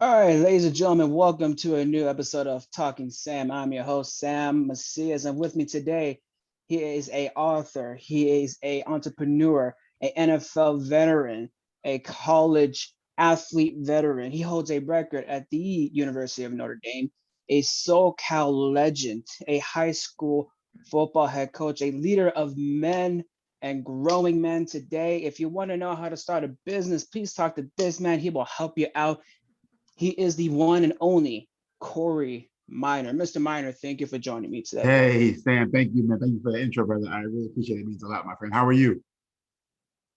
All right, ladies and gentlemen, welcome to a new episode of Talking Sam. I'm your host, Sam Macias, and with me today, he is a author, he is a entrepreneur, a NFL veteran, a college athlete veteran. He holds a record at the University of Notre Dame, a SoCal legend, a high school football head coach, a leader of men and growing men today. If you want to know how to start a business, please talk to this man. He will help you out. He is the one and only Kory Minor. Mr. Minor, thank you for joining me today. Hey, Sam, thank you, man. Thank you for the intro, brother. I really appreciate it. It means a lot, my friend. How are you?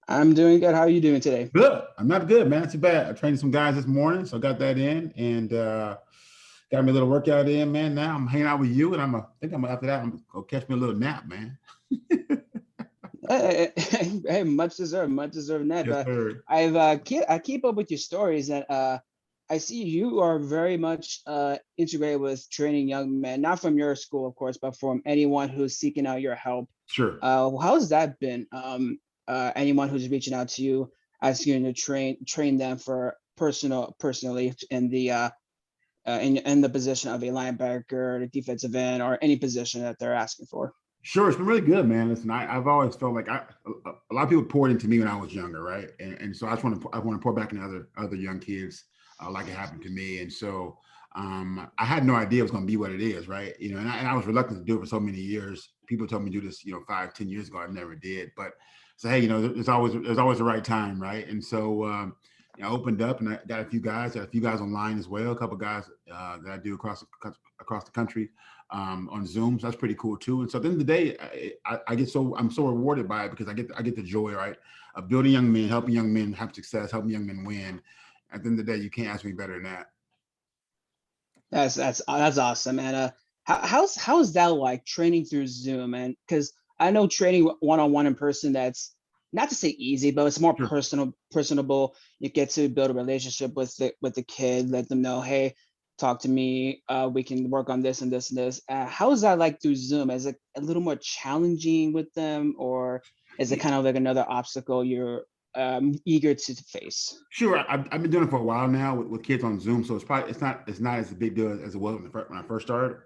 I'm doing good. How are you doing today? Good. I'm not good, man. Not too bad. I trained some guys this morning, so I got that in and got me a little workout in, man. Now I'm hanging out with you, and I think I'm after that. I'm gonna go catch me a little nap, man. Hey, much deserved, Ned. Yes, But sir. I keep up with your stories, and I see you are very much integrated with training young men, not from your school, of course, but from anyone who's seeking out your help. Sure. How's that been? Anyone who's reaching out to you, asking you to train them for personally in in the position of a linebacker, a defensive end, or any position that they're asking for. Sure, it's been really good, man. Listen, I've always felt like a lot of people poured into me when I was younger, right? And so I want to pour back into other young kids, like it happened to me. And so I had no idea it was going to be what it is, right? And I was reluctant to do it for so many years. People told me to do this, 5, 10 years ago. I never did, but so hey, there's always the right time, right? And so I opened up and I got a few guys online as well, a couple of guys that I do across the country on Zoom. So that's pretty cool too. And so at the end of the day, I'm so rewarded by it because I get the joy, right, of building young men, helping young men have success, helping young men win. At the end of the day, you can't ask me better than that. That's awesome. And how's that like training through Zoom? And because I know training one on one in person, that's not to say easy, but it's more Sure. personable. You get to build a relationship with the kid, let them know, hey, talk to me. We can work on this and this and this. How is that like through Zoom? Is it a little more challenging with them, or is it Yeah, kind of like another obstacle you're eager to face? sure. I've been doing it for a while now with kids on Zoom, so it's not as a big deal as it was when I first started.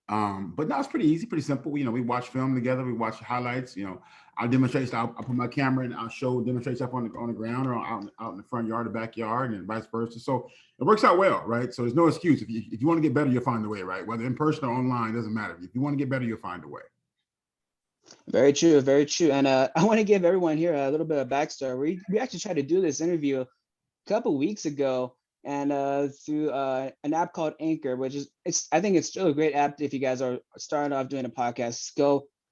But now it's pretty easy, pretty simple. We watch film together, we watch highlights. I'll demonstrate stuff. I'll put my camera and I'll demonstrate stuff on the ground or out in the front yard or backyard, and vice versa. So it works out well, right? So there's no excuse. If you want to get better, you'll find a way, right? Whether in person or online, doesn't matter. If you want to get better, you'll find a way. Very true, very true. And I want to give everyone here a little bit of backstory. We actually tried to do this interview a couple weeks ago, and through an app called Anchor, which is I think it's still a great app if you guys are starting off doing a podcast.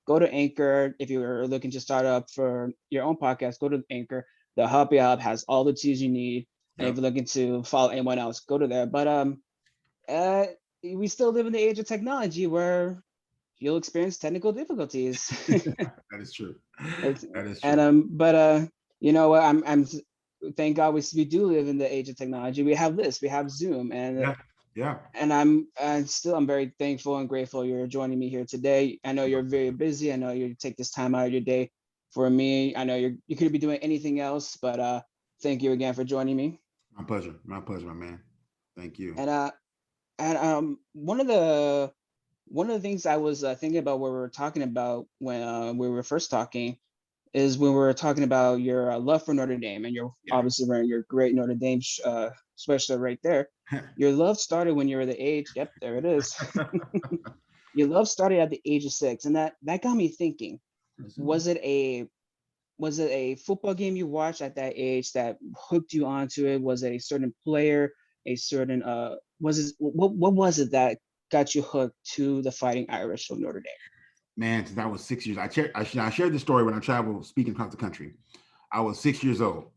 Go to Anchor if you're looking to start up for your own podcast. Go to Anchor. They'll help you out. Has all the tools you need. And if Yep. you're looking to follow anyone else, go to there. But uh, we still live in the age of technology where you'll experience technical difficulties. That is true. It's, That is and true. you know what? I'm thank God we do live in the age of technology. We have this, we have Zoom, Yeah. Yeah. and I'm very thankful and grateful you're joining me here today. I know you're very busy. I know you take this time out of your day for me. I know you could be doing anything else, but thank you again for joining me. My pleasure. My pleasure, my man. Thank you. And one of the things I was thinking about what we were talking about when we were first talking is when we were talking about your love for Notre Dame, and you're Yeah. obviously wearing your great Notre Dame sweatshirt right there. Your love started when you were the age. Yep, there it is. Your love started at the age of 6, and that got me thinking. Was it a was it a football game you watched at that age that hooked you onto it? Was it a certain player, a certain was it what was it that got you hooked to the Fighting Irish of Notre Dame? Man, since I was 6 years, I shared this story when I traveled speaking across the country. I was 6 years old,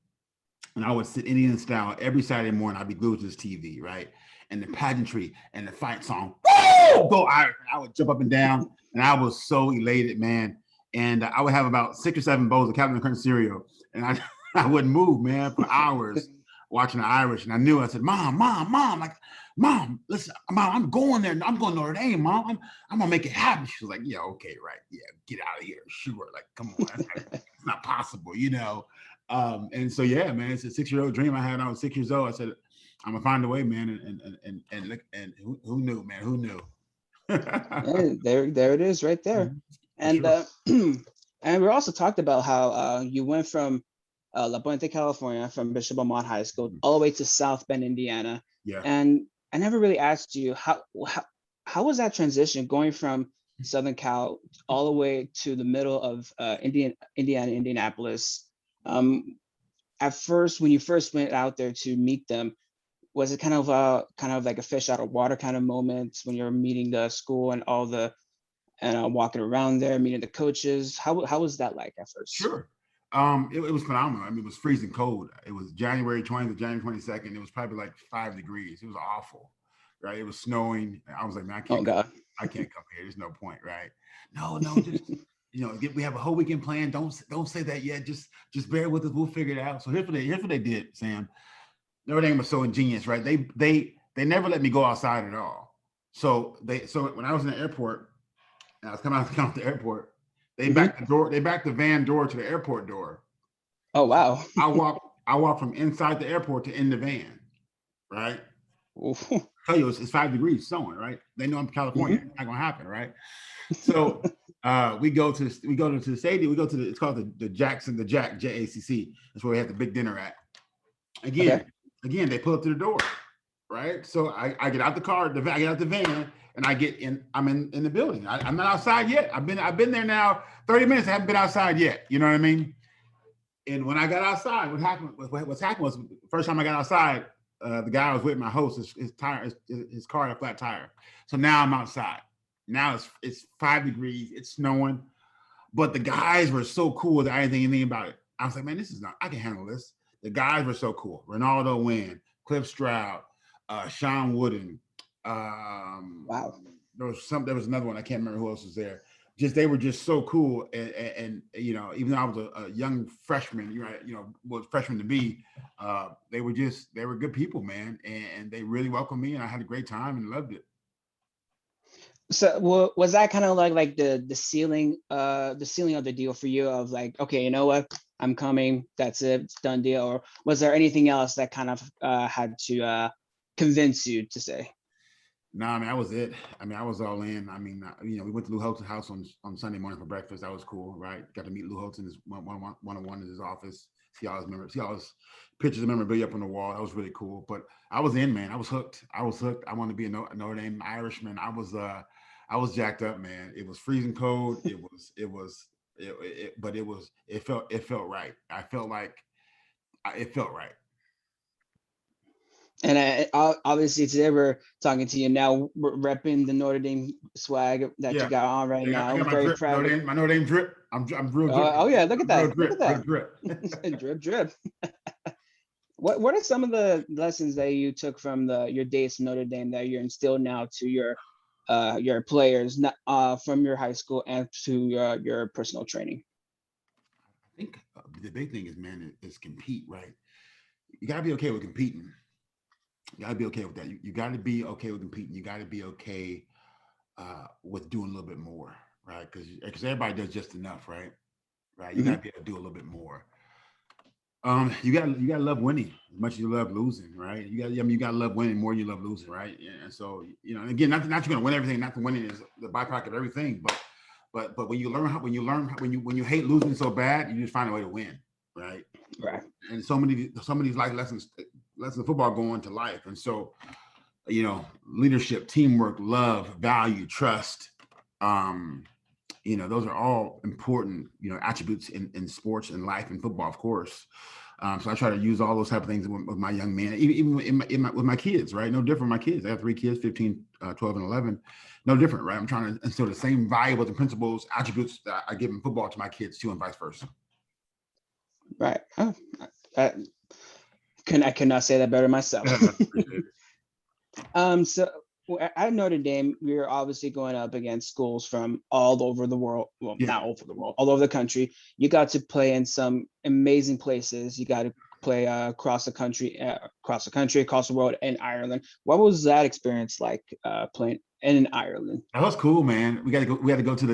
and I would sit Indian style every Saturday morning. I'd be glued to this TV, right? And the pageantry and the fight song, woo, go Irish! I would jump up and down, and I was so elated, man. And I would have about 6 or 7 bowls of Captain Crunch cereal, and I I wouldn't move, man, for hours watching the Irish. And I knew I said, Mom, like, Mom, listen, Mom, I'm going there. I'm going to Notre Dame, Mom. I'm gonna make it happen. She was like, yeah, okay, right. Yeah, get out of here. Sure. Like, come on. It's not possible. And so, yeah, man, it's a 6-year-old dream I had when I was 6 years old. I said, I'm gonna find a way, man. And look, and who knew, man? Who knew? And there it is right there. Mhm. For And sure. and we also talked about how you went from La Puente, California, from Bishop Amat High School, Mhm. all the way to South Bend, Indiana. Yeah. And I never really asked you how was that transition going from Southern Cal all the way to the middle of Indiana, Indianapolis. Um, at first, when you first went out there to meet them, was it kind of like a fish out of water kind of moment when you're meeting the school and all the and walking around there, meeting the coaches? How was that like at first? Sure. It was phenomenal. I mean, it was freezing cold. It was January 20th to January 22nd. It was probably like 5 degrees. It was awful, right? It was snowing. I was like, man, Oh God. I can't come here. There's no point, right? No, no, just we have a whole weekend planned. Don't say that yet. Just bear with us. We'll figure it out. So here's what they did, Sam. Notre Dame was so ingenious, right? They never let me go outside at all. So when I was in the airport, and I was coming out the airport, Hmm. they backed the van door to the airport door. Oh So wow. I walk from inside the airport to in the van, right? Hmm. Tell you it's 5 degrees snowing, right? They know I'm from California. It's not gonna happen, right? So we go to the stadium. We go to it's called the Jackson, the Jack JACC. That's where we had the big dinner at. Okay. Again, again, they pull up to the door, right? So I get out the car, I get out the van, and I get in. I'm in the building. I'm not outside yet. I've been there now 30 minutes. I haven't been outside yet. You know what I mean? And when I got outside, what's happened was the first time I got outside, the guy I was with, my host, his car had a flat tire. So now I'm outside. Now it's 5 degrees. It's snowing, but the guys were so cool that I didn't think anything about it. I was like, man, this is not. I can handle this. The guys were so cool. Ronaldo Wynn, Cliff Stroud, Sean Wooden. Um, Wow. there was another one. I can't remember who else was there. Just they were just so cool, and even though I was a young freshman, was freshman to be, they were good people, man, and they really welcomed me, and I had a great time and loved it. So was that kind of like the ceiling of the deal for you of like, okay, you know what, I'm coming, that's it, it's done deal, or was there anything else that kind of had to convince you to say? Nah, I mean, that was it. I mean, I was all in. I mean, we went to Lou Holtz's house on Sunday morning for breakfast. That was cool, right? Got to meet Lou Holtz in his one-on-one in his office. See all his pictures of memorabilia up on the wall. That was really cool. But I was in, man. I was hooked. I was hooked. I wanted to be a Notre Dame Irishman. I was jacked up, man. It was freezing cold. But it felt right. I felt like it felt right. And obviously today we're talking to you now, repping the Notre Dame swag that you Yeah. got on right I now. got my Very drip, proud. My Notre Dame drip. I'm real drip. Oh yeah, look at Real that! Look at drip, real that! drip. Drip, drip. What are some of the lessons that you took from your days in Notre Dame that you're instilled now to your players, not from your high school and to your personal training? I think the big thing is, man, is compete, right? You got to be okay with competing. You got to be okay with that. You got to be okay with competing. You got to be okay with doing a little bit more, right? Because everybody does just enough, right? Right. You got to Hmm. be able to do a little bit more. You got to love winning as much as you love losing, right? You got to love winning more than you love losing, right? Yeah, and so and again, not you're going to win everything. Not the winning is the byproduct of everything, but when you learn how, when you hate losing so bad, you just find a way to win, right? Right. And some of these life lessons of football go into life, and so leadership, teamwork, love, value, trust. Um, those are all important, attributes in sports and life and football, of course. So I try to use all those type of things with my young men, even with my kids, right? No different with my kids. I have 3 kids, 15, 12, and 11. No different, right? I'm trying to instill the same values and principles, attributes that I give in football to my kids too, and vice versa. Right. Oh, I, I could not say that better myself. Appreciate it. So at Notre Dame, we are obviously going up against schools from all over the world. Well, Yeah. not all over the world, all over the country. You got to play in some amazing places. You got to play across the country, across the world, in Ireland. What was that experience like playing in Ireland? That was cool, man. We got to go. We had to go to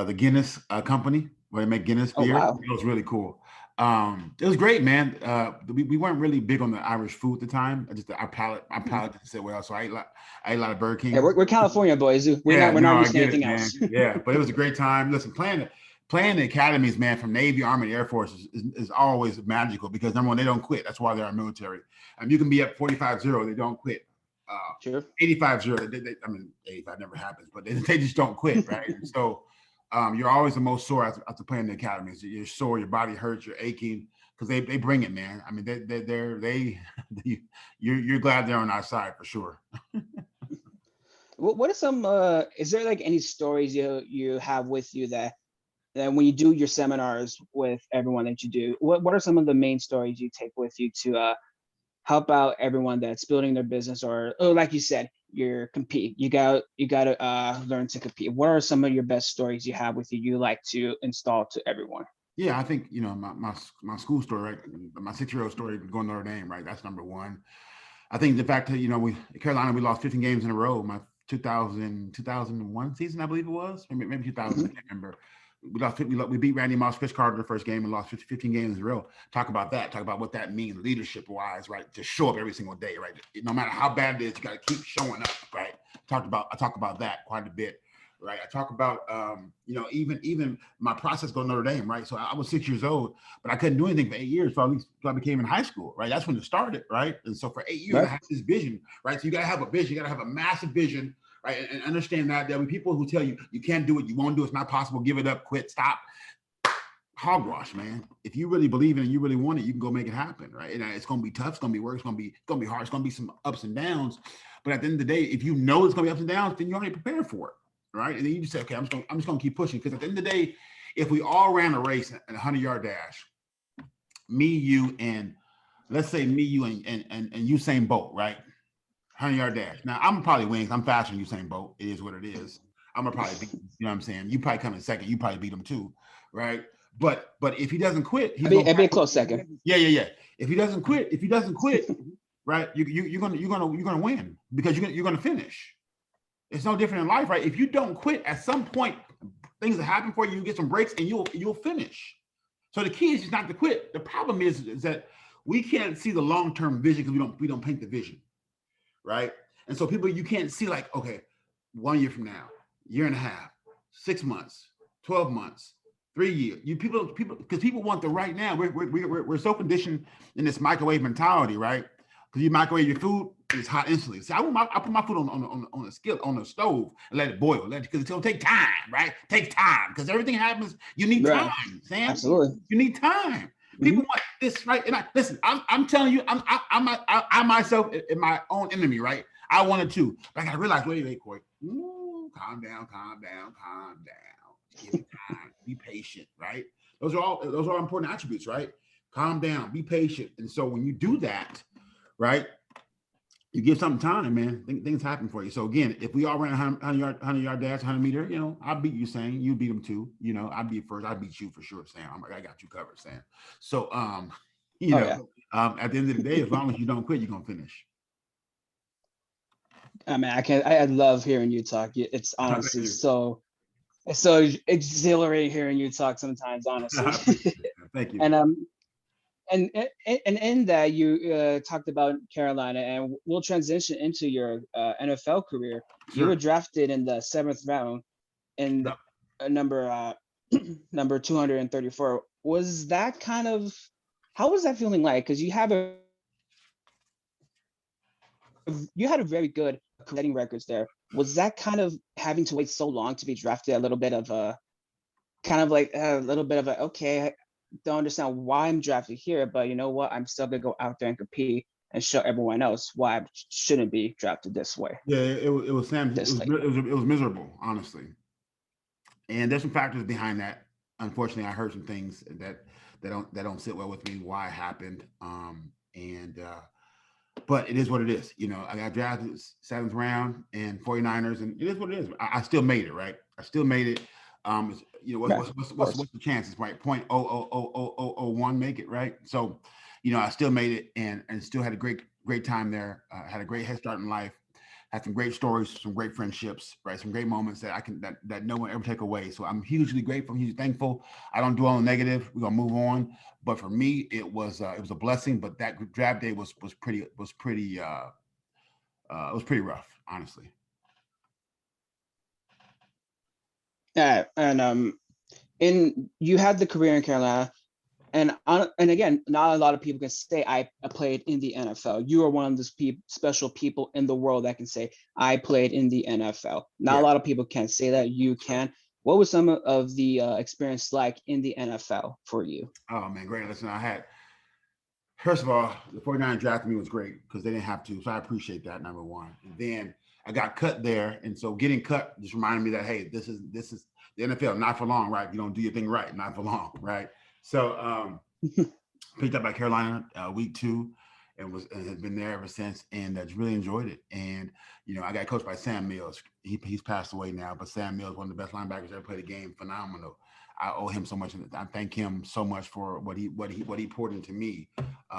the Guinness company where they make Guinness Oh beer. wow. It was really cool. It was great, man. We weren't really big on the Irish food at the time. Our palate didn't sit well, so I ate a lot of Burger Yeah, King. we're California boys. Yeah, We're no, not I used to get it, anything man. else. Yeah, but it was a great time. Listen, playing the academies, man, from Navy, Army, and Air Force is always magical because number one, they don't quit. That's why they're our military. You can be up 45-0, they don't quit. Uh, Sure. 85-0, I mean, 85 never happens, but they just don't quit, right? And so you're always the most sore after playing the academies. You're sore, your body hurts, you're aching because they bring it, man. I mean, you're glad they're on our side for sure. What are some? Is there like any stories you have with you that when you do your seminars with everyone that you do, what are some of the main stories you take with you to help out everyone that's building their business or like you said, you're compete. You got to learn to compete. What are some of your best stories you have with you you like to install to everyone? Yeah, I think my school story, right? My 6-year-old story going to Notre Dame, right? That's number one. I think the fact that we Carolina we lost 15 games in a row. My 2001 season, I believe it was, maybe 2000. I Mhm. can't remember. We beat Randy Moss, Chris Carter the first game and lost 15 games in a row. Talk about that. Talk about what that means leadership wise, right? To show up every single day, right? No matter how bad it is, you got to keep showing up, right? I talk about that quite a bit, right? I talk about even my process going to Notre Dame, right? So I was 6 years old, but I couldn't do anything for 8 years. So at least I became in high school, right? That's when it started, right? And so for 8 years, I Right. had this vision, right? So you got to have a vision, you got to have a massive vision, right? And understand that there'll be people who tell you you can't do it, you won't do it, it's not possible, give it up, quit, stop. Hogwash, man. If you really believe in it, you really want it, you can go make it happen, right? And it's gonna be tough, it's gonna be work, it's gonna be hard, it's gonna be some ups and downs. But at the end of the day, if you know it's gonna be ups and downs, then you're already prepared for it, right? And then you just say, okay, I'm just gonna keep pushing. Because at the end of the day, if we all ran a race, a 100-yard dash, me, you, and let's say me, you, and Usain Bolt, right? 100-yard dash. Now I'm probably win. I'm faster than Usain Bolt. It is what it is. I'm gonna probably beat him. You know what I'm saying? You probably come in second. You probably beat him too, right? But if he doesn't quit, he's gonna. It'd be a close second. Yeah. If he doesn't quit, right? You're gonna win because you're gonna finish. It's no different in life, right? If you don't quit, at some point, things will happen for you. You get some breaks, and you'll finish. So the key is just not to quit. The problem is that we can't see the long term vision because we don't paint the vision, right? And so people, you can't see like, okay, 1 year from now, year and a half, 6 months, 12 months, 3 years. Because people want the right now. We're so conditioned in this microwave mentality, right? Because you microwave your food, it's hot instantly. See, I put my food on a skillet, on the stove, and let it boil. Because it's gonna take time, right? Takes time because everything happens. You need Right. time, Sam. Absolutely. You need time. People Mhm. want this, right? And listen. I'm telling you, I myself am my own enemy, right? I wanted to, but I gotta realize. Wait, Kory. Ooh, calm down, calm down, calm down. Give it time. Be patient, right? Those are important attributes, right? Calm down, be patient. And so when you do that, right, you give something time, man. Things happen for you. So again, if we all ran a 100-yard dash, 100-meter, I beat you, Sam. You beat him too. I beat first. I beat you for sure, Sam. I got you covered, Sam. So you Oh know, yeah. at the end of the day, as long as you don't quit, you're gonna finish. I mean, I love hearing you talk. It's Thank honestly you. it's so exhilarating hearing you talk sometimes, honestly. I appreciate that. Thank you. and and in that you talked about Carolina, and we'll transition into your NFL career. You were Sure. drafted in the seventh round, and Yep. number number 234. Was that kind of how was that feeling like? Because you had a very good setting records there. Was that kind of having to wait so long to be drafted a little bit of a kind of like a little bit of a okay, I don't understand why I'm drafted here, but you know what? I'm still gonna go out there and compete and show everyone else why I shouldn't be drafted this way, Yeah, it was Sam. It this was late. it was miserable, honestly. And there's some factors behind that. Unfortunately, I heard some things that don't sit well with me. Why it happened. And but it is what it is. I got drafted seventh round and 49ers, and it is what it is. I still made it, right? I still made it. Right, of What's course. the chances, right? 0.0000001 make it, right? So, I still made it and still had a great time there. Had a great head start in life. had some great stories, some great friendships, right? Some great moments that that no one ever take away. So I'm hugely grateful, hugely thankful. I don't dwell on negative. We're gonna move on. But for me, it was a blessing. But that draft day was pretty rough, honestly. Yeah, and you had the career in Carolina, and again, not a lot of people can say I played in the NFL. You are one of those special people in the world that can say I played in the NFL. Not a Yeah. lot of people can say that. You can. What was some of the experience like in the NFL for you? Oh man, great. Listen, I had first of all, the 49ers drafting me was great because they didn't have to. So I appreciate that, number one. And then I got cut there. And so getting cut just reminded me that, hey, this is the NFL, not for long, right? You don't do your thing right, not for long, right? So picked up by Carolina week 2 and has been there ever since and just really enjoyed it. And I got coached by Sam Mills. He's passed away now, but Sam Mills, one of the best linebackers ever played the game, phenomenal. I owe him so much. I thank him so much for what he poured into me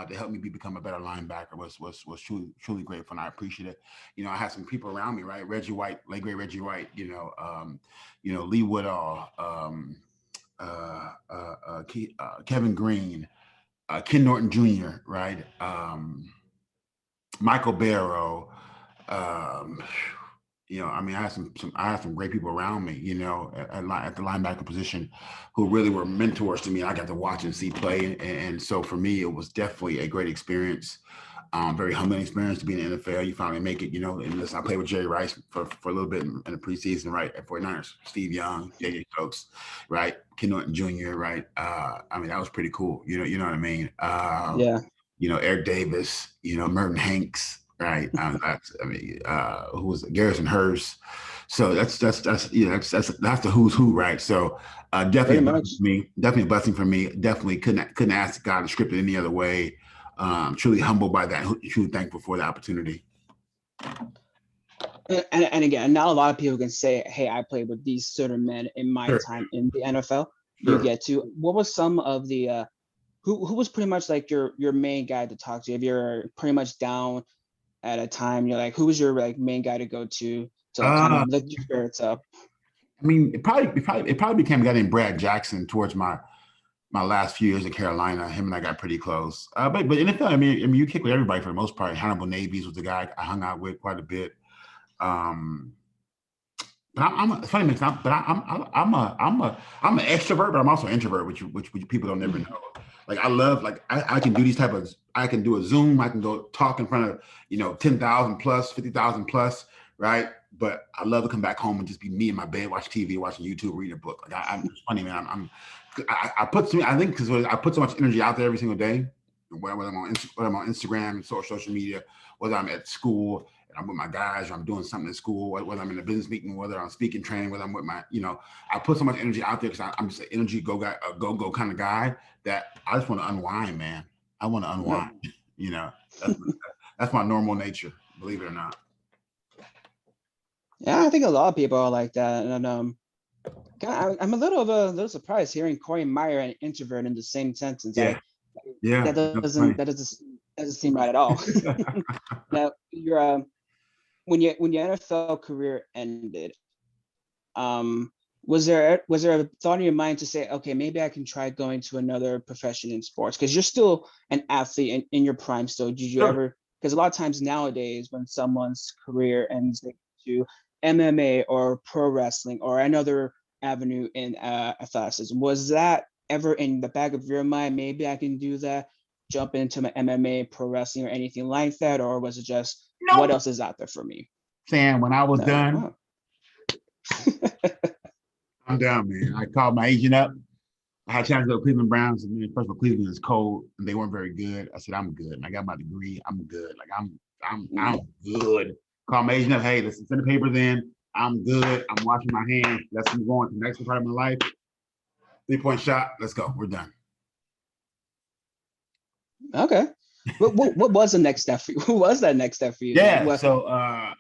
to help me become a better linebacker. Was truly grateful, and I appreciate it. I had some people around me, right? Reggie White, late great Reggie White. Lee Woodall, Kevin Green, Ken Norton Jr., right? Michael Barrow. Um, I had some great people around me, at the linebacker position, who really were mentors to me. I got to watch and see play, and so for me, it was definitely a great experience. Very humbling experience to be in the NFL. You finally make it, and listen, I played with Jerry Rice for a little bit in the preseason, right, at 49ers. Steve Young, J.J. Stokes, right, Ken Norton Jr., right. That was pretty cool. You know what I mean? Yeah. Eric Davis, Merton Hanks, right? Who was it? Garrison Hurst. So that's the who's who, right? So definitely Pretty a much. blessing for me. Definitely a blessing for me. Definitely couldn't ask God to script it any other way. Truly humbled by that. Truly thankful for the opportunity. And again, not a lot of people can say, "Hey, I played with these certain men in my Sure, time in the NFL." You sure. get to what was some of the who was pretty much like your main guy to talk to if you're pretty much down at a time, you're like, who was your like main guy to go to kind Uh, of lift your spirits up? it probably became a guy named Brad Jackson towards my last few years in Carolina. Him and I got pretty close. But NFL, you kick with everybody for the most part. Hannibal Navies was the guy I hung out with quite a bit. Um, but I'm a funny mix. I'm an extrovert, but I'm also an introvert, which people don't never know. Like I love I can do these type of I can do a Zoom. I can go talk in front of 10,000 plus, 50,000 plus, right? But I love to come back home and just be me in my bed, watch TV, watching YouTube, reading a book. I'm it's funny, man. I put some. I think because I put so much energy out there every single day, whether I'm on Instagram and social media, whether I'm at school and I'm with my guys, or I'm doing something at school, whether I'm in a business meeting, whether I'm speaking training, whether I'm with I put so much energy out there because I'm just an energy go guy, a go kind of guy that I just want to unwind, man. I want to unwind. You know, that's, that's my normal nature, believe it or not. Yeah, I think a lot of people are like that, and I'm a little surprised hearing Kory Meyer and introvert in the same sentence. Yeah, yeah. That's funny. That doesn't seem right at all. Now, when your NFL career ended, um, was there a thought in your mind to say, okay, maybe I can try going to another profession in sports? Because you're still an athlete in your prime still. Did you Sure. ever? Because a lot of times nowadays, when someone's career ends, they go to MMA or pro wrestling or another avenue in athleticism. Was that ever in the back of your mind? Maybe I can do that, jump into my MMA, pro wrestling, or anything like that, or was it just what Nope. else is out there for me? Saying when I was No. done, Oh. I'm done, man. I called my agent up. I had a chance to go to Cleveland Browns, and first of all, Cleveland is cold, and they weren't very good. I said, I'm good. And I got my degree. I'm good. I'm good. Call my agent up. Hey, let's send the papers in. I'm good. I'm washing my hands. Let's move on to the next part of my life. 3-point shot. Let's go. We're done. Okay. What was the next step for you? Who was that next step for you? Like Yeah. what?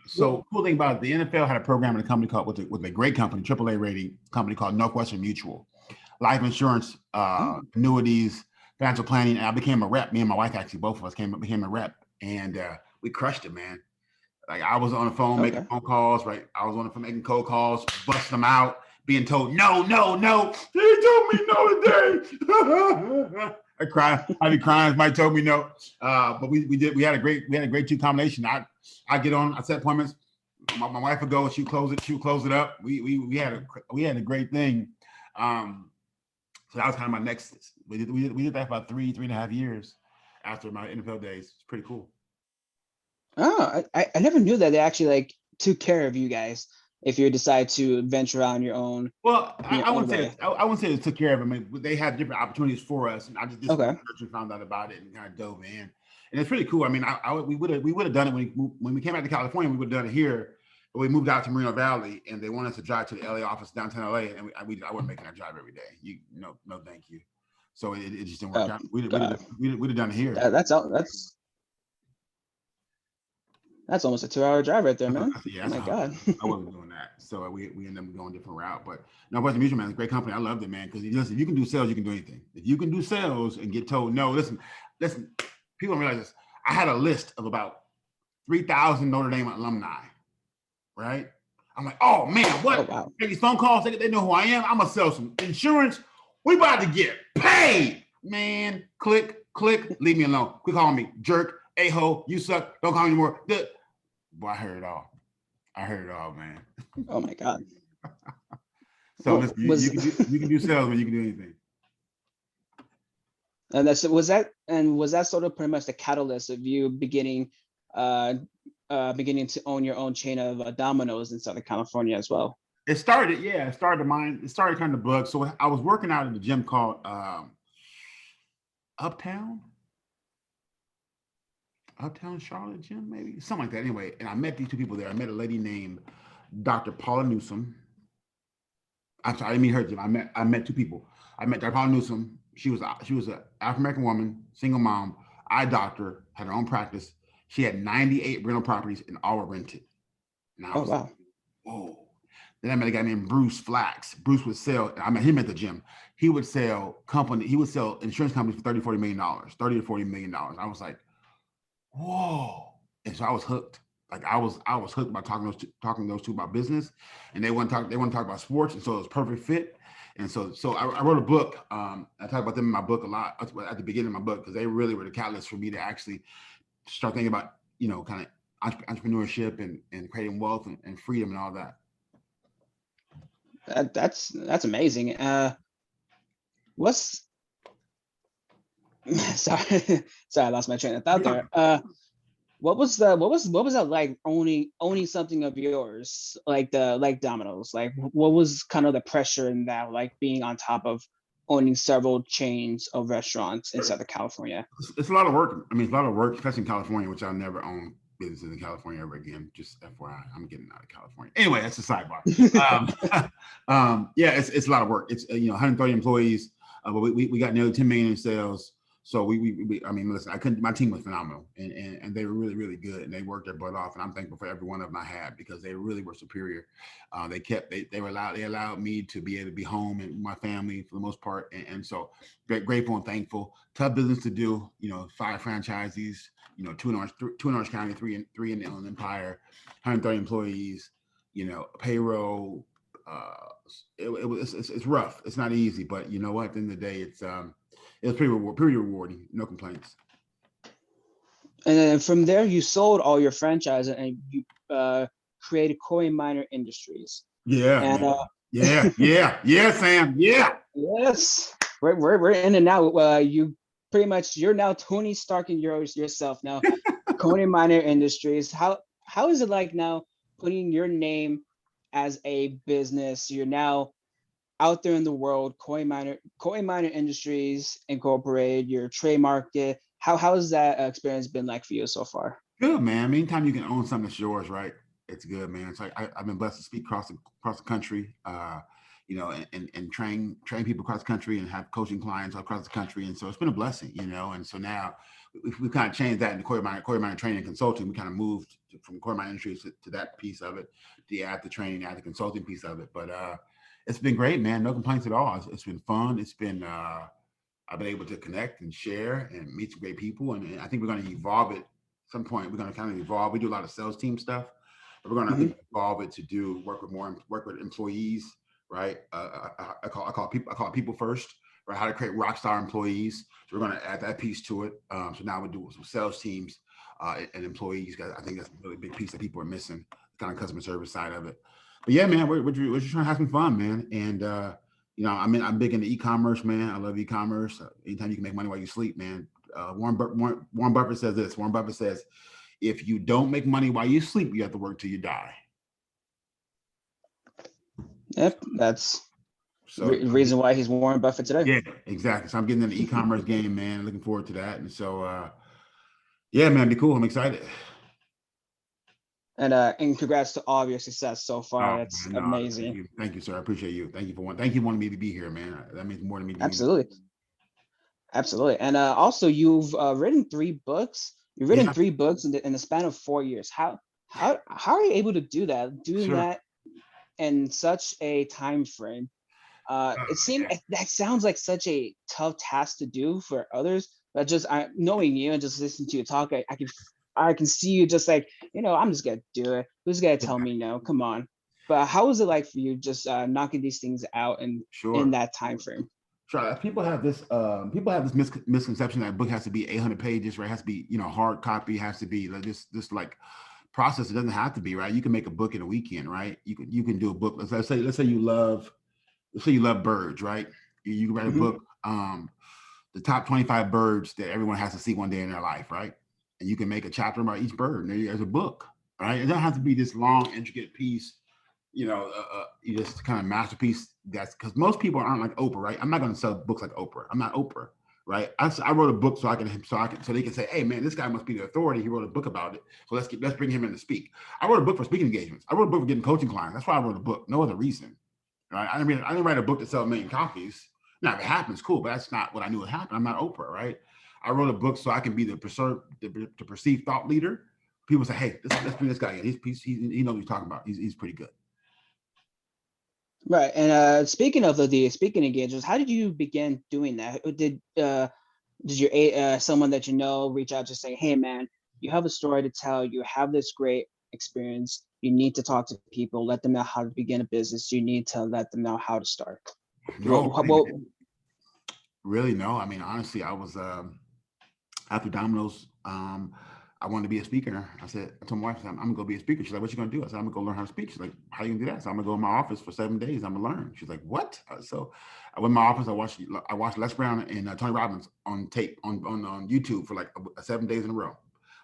So cool thing about it, the NFL had a program in a company called with a great company, AAA rating company called Northwestern Mutual, life insurance, Oh, annuities, financial planning. And I became a rep. Me and my wife actually, both of us became a rep, and we crushed it, man. Like I was on the phone making Okay. phone calls, right? I was on the phone making cold calls, busting them out, being told no, no, no. He told me no today. I cry. I'd be crying. Somebody told me no. But we had a great team combination. I get on. I set appointments. My wife would go and she would close it up. We had a great thing. So that was kind of my next. We did that for about 3.5 years after my NFL days. It's pretty cool. Oh, I never knew that they actually like took care of you guys if you decide to venture on your own Well, in your I own wouldn't say way. I wouldn't say it took care of it. I mean, they had different opportunities for us, and I just did some Okay. research and found out about it and kind of dove in. And it's pretty cool. I mean, we would have done it when we came out to California. We would have done it here, but we moved out to Moreno Valley, and they wanted us to drive to the LA office downtown LA, and I wasn't making that drive every day. No, thank you. So it just didn't work Oh out. God, We'd have done it here. that's almost a 2 hour drive right there, man. Yeah, Oh that's my a hard. God. I wasn't doing that, so we ended up going a different route. But no, Western Mutual, man, it's a great company. I loved it, man, because listen, if you can do sales, you can do anything. If you can do sales and get told no, listen, people don't realize this. I had a list of about 3,000 Notre Dame alumni, right? I'm like, oh man, Oh what? wow. Make these phone calls, they know who I am. I'm gonna sell some insurance. We about to get paid, man. Click, leave me alone. Quit calling me jerk, a-hole, you suck. Don't call me anymore. Boy, I heard it all. Man. Oh my God. So What listen, was you can do sales, but you can do anything. and was that sort of pretty much the catalyst of you uh beginning to own your own chain of Domino's in Southern California as well? It started, yeah. It started kind of bug. So I was working out at a gym called Uptown, Uptown Charlotte Gym, maybe something like that. Anyway, and I met these two people there. I met a lady named Dr. Paula Newsom. I'm sorry, I didn't mean her gym. I met two people. I met Dr. Paula Newsom. She was an African American woman, single mom, eye doctor, had her own practice. She had 98 rental properties and all were rented. And I Oh was like, wow. whoa. Then I met a guy named Bruce Flax. Bruce would sell, I met him at the gym. He would sell insurance companies for 30, $40 million, $30 to $40 million. I was like, whoa. And so I was hooked. Like I was hooked by talking to those two about business, and they want to talk about sports, and so it was perfect fit. And so I wrote a book. I talk about them in my book a lot at the beginning of my book because they really were the catalyst for me to actually start thinking about kind of entrepreneurship and creating wealth and freedom and all that. That's amazing. What's sorry, sorry, I lost my train of thought there. What was that like owning something of yours like Domino's? Like what was kind of the pressure in that, like being on top of owning several chains of restaurants in Southern California? It's a lot of work. I mean, it's a lot of work, especially in California, which I'll never own businesses in California ever again. Just FYI, I'm getting out of California. Anyway, that's a sidebar. Yeah, it's a lot of work. It's 130 employees, but we got nearly 10 million in sales. So I mean, listen, I couldn't. My team was phenomenal, and they were really really good, and they worked their butt off, and I'm thankful for every one of them I had because they really were superior. They allowed me to be able to be home and my family for the most part, and so grateful and thankful. Tough business to do, 5 franchisees, two in Orange County, three in the Inland Empire, 130 employees, payroll. It's rough. It's not easy, but you know what? At the end of the day, it was pretty rewarding. No complaints. And then from there, you sold all your franchise and you created Kory Minor Industries. Yeah, And man. Yeah, Sam. Yeah. yes, we're in and out. You're now Tony Stark in yourself now. Kory Minor Industries. How is it like now putting your name as a business? You're now out there in the world. Kory Minor Industries Incorporated. You're trademarked it. How has that experience been like for you so far? Good, man. I mean, anytime you can own something that's yours, right? It's good, man. It's like I've been blessed to speak across the country, and train people across the country and have coaching clients across the country. And so it's been a blessing, And so now we've kind of changed that into Kory Minor training and consulting. We kind of moved from Kory Minor Industries to that piece of it, the training, the consulting piece of it. But it's been great, man. No complaints at all. It's been fun. It's been I've been able to connect and share and meet some great people, and I think we're going to evolve it some point we're going to kind of evolve. We do a lot of sales team stuff, but we're going to evolve it to do work with employees, right? I call it people first, right? How to create rock star employees. So we're going to add that piece to it. So now we do some sales teams and employees. I think that's a really big piece that people are missing, the kind of customer service side of it. But yeah, man, we're just trying to have some fun, man. And I'm big into e-commerce, man. I love e-commerce. Anytime you can make money while you sleep, man. Warren Buffett says this. Warren Buffett says, if you don't make money while you sleep, you have to work till you die. Yep, that's the reason why he's Warren Buffett today. Yeah, exactly. So I'm getting in the e-commerce game, man. Looking forward to that. And so, yeah, man, be cool. I'm excited. And congrats to all of your success so far. That's amazing. Thank you, sir. I appreciate you. Thank you for wanting me to be here, man. That means more to me. Absolutely. And also, you've written 3 books. You've written 3 books in the span of 4 years. How are you able to do that? That in such a time frame? That sounds like such a tough task to do for others. But just knowing you and just listening to you talk, I can see you just like, I'm just gonna do it. Who's gonna tell me no? Come on. But how was it like for you just knocking these things out in that time frame? Sure. People have this misconception that a book has to be 800 pages, right? It has to be, hard copy, has to be like this like process. It doesn't have to be, right? You can make a book in a weekend, right? You can do a book. Let's say you love birds, right? You can write a book, the top 25 birds that everyone has to see one day in their life, right? And you can make a chapter about each bird. And there's a book, right? It doesn't have to be this long, intricate piece, just kind of masterpiece. That's because most people aren't like Oprah, right? I'm not going to sell books like Oprah. I'm not Oprah, right? I wrote a book so they can say, hey man, this guy must be the authority. He wrote a book about it. So let's bring him in to speak. I wrote a book for speaking engagements. I wrote a book for getting coaching clients. That's why I wrote a book. No other reason, right? I didn't write a book to sell 1 million copies. Now if it happens, cool, but that's not what I knew would happen. I'm not Oprah, right? I wrote a book so I can be the perceived thought leader. People say, hey, let's bring this guy in. He knows what he's talking about. He's pretty good. Right. And speaking of the speaking engagements, how did you begin doing that? Did your someone that reach out to say, hey man, you have a story to tell, you have this great experience, you need to talk to people, let them know how to begin a business, you need to let them know how to start? Really, no. I mean, honestly, I was after Domino's, I wanted to be a speaker. I told my wife, I'm gonna go be a speaker. She's like, what you gonna do? I said, I'm gonna go learn how to speak. She's like, how you gonna do that? So I'm gonna go in my office for 7 days. I'm gonna learn. She's like, what? So I went in my office. I watched Les Brown and Tony Robbins on tape on YouTube for like 7 days in a row.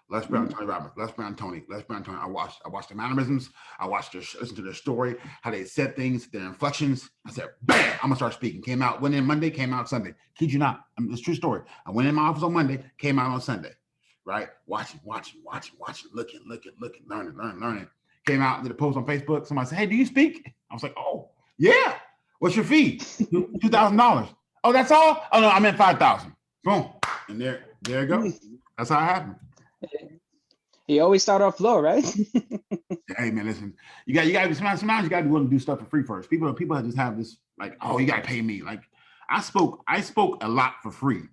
Les Brown, Tony Robbins, Les Brown, Tony. I watched the mannerisms. Listened to their story, how they said things, their inflections. I said, bam, I'm gonna start speaking. Went in Monday, came out Sunday. Kid you not, it's a true story. I went in my office on Monday, came out on Sunday. Right? Watching, looking, learning. Came out, did a post on Facebook. Somebody said, hey, do you speak? I was like, oh, yeah. What's your fee? $2,000. Oh, that's all? Oh, no, I meant 5,000. Boom. And there you go. That's how it happened. You always start off low, right? Hey, man, listen. You got to sometimes you got to be willing to do stuff for free first. People just have this, like, oh, you got to pay me. Like, I spoke a lot for free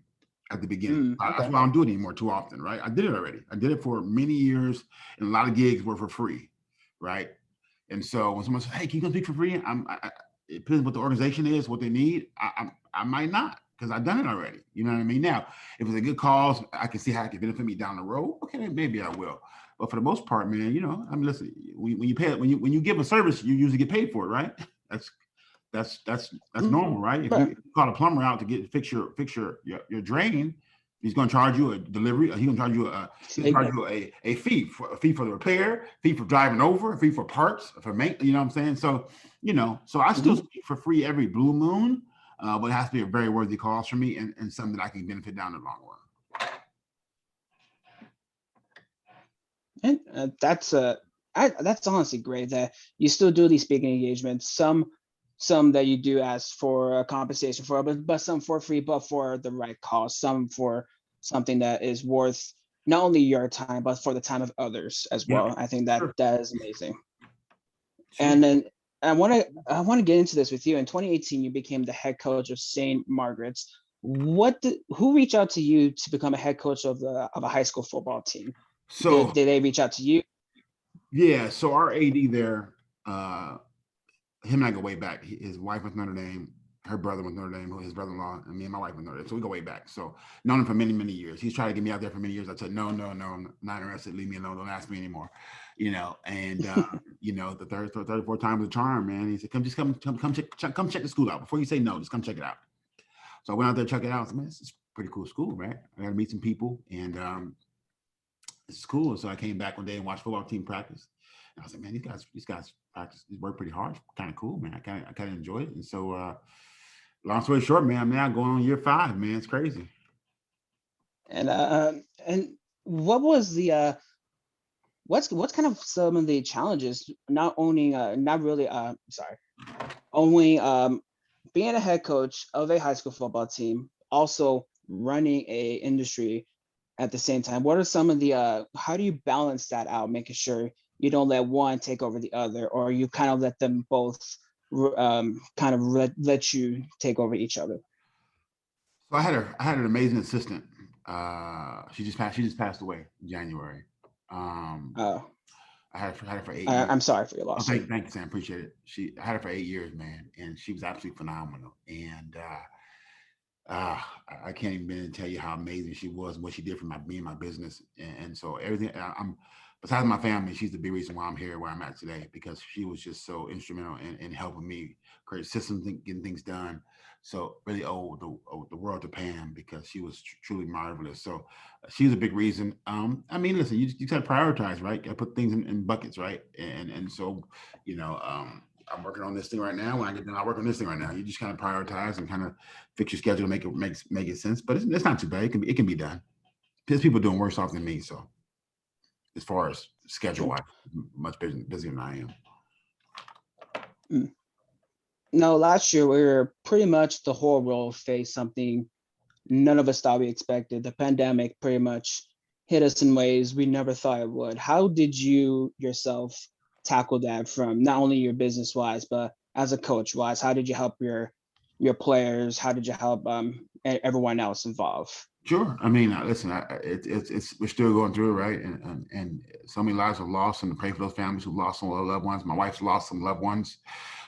at the beginning. Okay. That's why I don't do it anymore too often, right? I did it already. I did it for many years, and a lot of gigs were for free, right? And so when someone says, hey, can you come speak for free? It depends what the organization is, what they need. I might not, because I've done it already. You know what I mean? Now, if it's a good cause, I can see how it can benefit me down the road. Okay, maybe I will. But for the most part, man, listen, when you give a service, you usually get paid for it, right? That's normal, right? If you call a plumber out to fix your drain, he's going to charge you a delivery. He's going to charge you a fee for the repair, fee for driving over, a fee for parts, for maintenance. You know what I'm saying? So so I still speak for free every blue moon, but it has to be a very worthy cause for me and something that I can benefit down the long run. And that's honestly great that you still do these speaking engagements. Some that you do ask for a compensation for, but some for free, but for the right cause. Some for something that is worth not only your time, but for the time of others as well. Yeah. I think that is amazing. Sure. And then I want to get into this with you. In 2018, you became the head coach of St. Margaret's. Who reached out to you to become a head coach of a high school football team? So Did they reach out to you? yeah, so our AD there, uh, him and I go way back. His wife was Notre Dame, her brother was Notre Dame, his brother-in-law, and me and my wife was Notre Dame. So we go way back. So known him for many, many years. He's tried to get me out there for many years. I said, no, no, no, I'm not interested. Leave me alone. Don't ask me anymore. And the third, fourth time was a charm, man. He said, come check the school out. Before you say no, just come check it out. So I went out there, check it out. I said, man, this is a pretty cool school, right? I got to meet some people, and this is cool. And so I came back one day and watched football team practice. And I was like, man, these guys practice, work pretty hard. Kind of cool, man. I kind of enjoy it. And so, long story short, man, I'm now going on year 5, man. It's crazy. And what was the what's kind of some of the challenges not owning not really sorry owning being a head coach of a high school football team, also running a industry at the same time? What are some of the how do you balance that out, making sure you don't let one take over the other, or you kind of let them both kind of let you take over each other? So I had an amazing assistant. She just passed away in January. Um, uh, had her for 8 years. I'm sorry for your Oh, loss, sir. thank you, Sam. Appreciate it. I had her for 8 years, man, and she was absolutely phenomenal. And I can't even tell you how amazing she was and what she did for me and my business. And so everything, I'm besides my family, she's the big reason why I'm here where I'm at today, because she was just so instrumental in helping me create systems and getting things done. So really owe the world to Pam, because she was truly marvelous. So she's a big reason. I mean, listen, you got to prioritize, right? Got to put things in buckets, right? And so, you know, I'm working on this thing right now. When I get done, I work on this thing right now. You just kind of prioritize and kind of fix your schedule to make it sense. But it's not too bad. It can be done. There's people doing worse off than me. So as far as schedule wise, much busier than I am. Mm. No, last year we were pretty much the whole world faced something none of us thought we expected. The pandemic pretty much hit us in ways we never thought it would. How did you yourself tackle that, from not only your business wise, but as a coach wise? How did you help your players? How did you help everyone else involved? Sure. I mean, listen, it's we're still going through it, right? And so many lives have lost, and to pray for those families who lost some loved ones. My wife's lost some loved ones,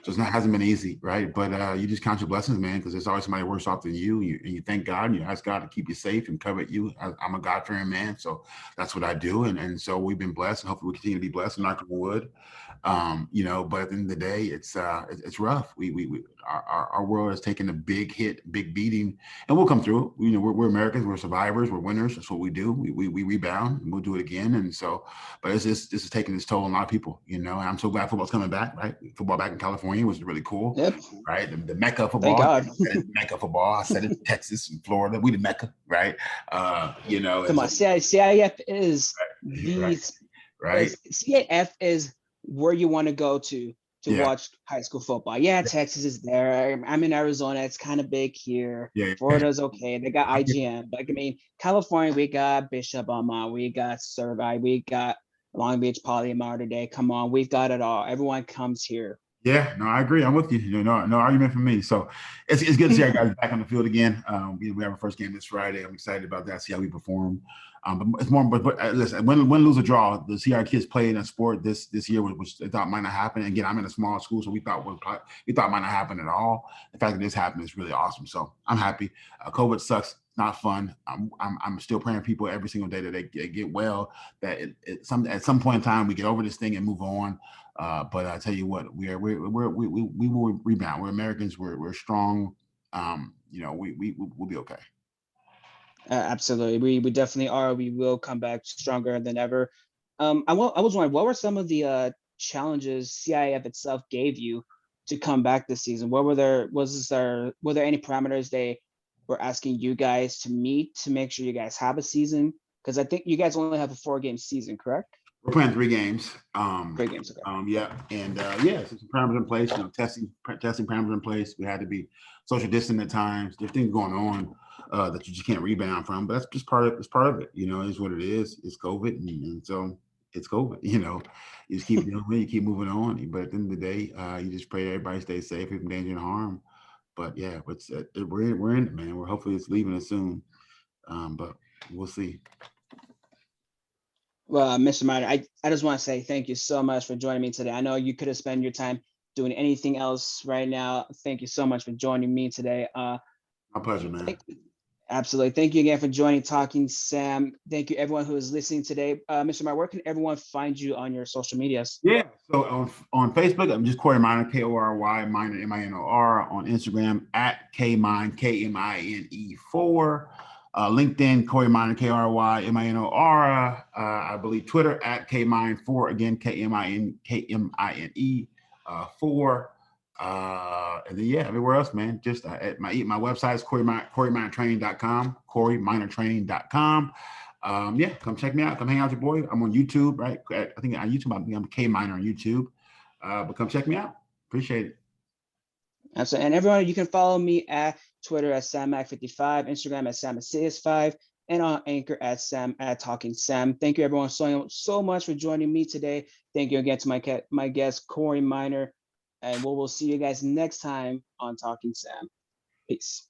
so hasn't been easy, right? But you just count your blessings, man, because there's always somebody worse off than you. And you thank God, and you ask God to keep you safe and cover you. I'm a God-fearing man, so that's what I do, and so we've been blessed, and hopefully we continue to be blessed. And knock on wood. But at the end of the day, it's rough. Our world has taken a big hit, big beating, and we'll come through. We're Americans, we're survivors, we're winners. That's what we do. We rebound, and we'll do it again. And so, but this is taking its toll on a lot of people. And I'm so glad football's coming back. Right, football back in California was really cool. Yep. Right, the mecca of Thank football. God. Mecca of football. I said it, Texas and Florida. We the mecca, right? And Come so on, CIF is right, the right, CIF is where you want to go to yeah, watch high school football. Yeah, Texas is there. I'm in Arizona. It's kind of big here. yeah. Florida's okay. They got IGN. But I mean, California, we got Bishop Alma, we got Survey, we got Long Beach Polymar today. Come on, we've got it all. Everyone comes here. Yeah, no, I agree. I'm with you. No argument from me. So it's good to see our guys back on the field again. We have our first game this Friday. I'm excited about that. See how we perform. But it's more. But listen, win, lose, or draw. To see our kids play in a sport this year, which they thought might not happen. Again, I'm in a small school, so we thought might not happen at all. The fact that this happened is really awesome. So I'm happy. COVID sucks. Not fun. I'm still praying people every single day that they get well. That at some point in time we get over this thing and move on. But I tell you what, we will rebound. We're Americans. We're strong. We'll be okay. Absolutely, we definitely are. We will come back stronger than ever. I was wondering, what were some of the challenges CIF itself gave you to come back this season? What were there any parameters they were asking you guys to meet to make sure you guys have a season? Because I think you guys only have a 4-game season, correct? We're playing 3 games. 3 games, okay. Yeah, and so some parameters in place. Testing parameters in place. We had to be social distant at times. There's things going on that you just can't rebound from. But that's just part of it. It's part of it. It's what it is. It's COVID, and so it's COVID. You just keep dealing with it. You keep moving on. But at the end of the day, you just pray everybody stays safe from danger and harm. But yeah, we're in it, man. We're hopefully it's leaving us soon. But we'll see. Well, Mr. Miner, I just want to say thank you so much for joining me today. I know you could have spent your time doing anything else right now. Thank you so much for joining me today. My pleasure, man. Thank, absolutely. Thank you again for joining Talking Sam. Thank you everyone who is listening today. Mr. Miner, where can everyone find you on your social medias? Yeah. So on Facebook, I'm just Kory Minor, Kory Minor, Minor. On Instagram at Kmine, KMINE4. LinkedIn, Kory Minor, Kory Minor. I believe Twitter at Kmine4, again, KMINE 4. And then yeah, everywhere else, man. Just at my website is KoryMinerTraining.com, KoryMinerTraining.com. Yeah, come check me out. Come hang out with your boy. I'm on YouTube, right? I think on YouTube, I'm K Miner on YouTube. But come check me out. Appreciate it. Absolutely. And everyone, you can follow me at Twitter at SamMac55, Instagram at SamMacias5, and on Anchor at Sam at Talking Sam. Thank you everyone so much for joining me today. Thank you again to my guest Kory Miner, and we'll see you guys next time on Talking Sam. Peace.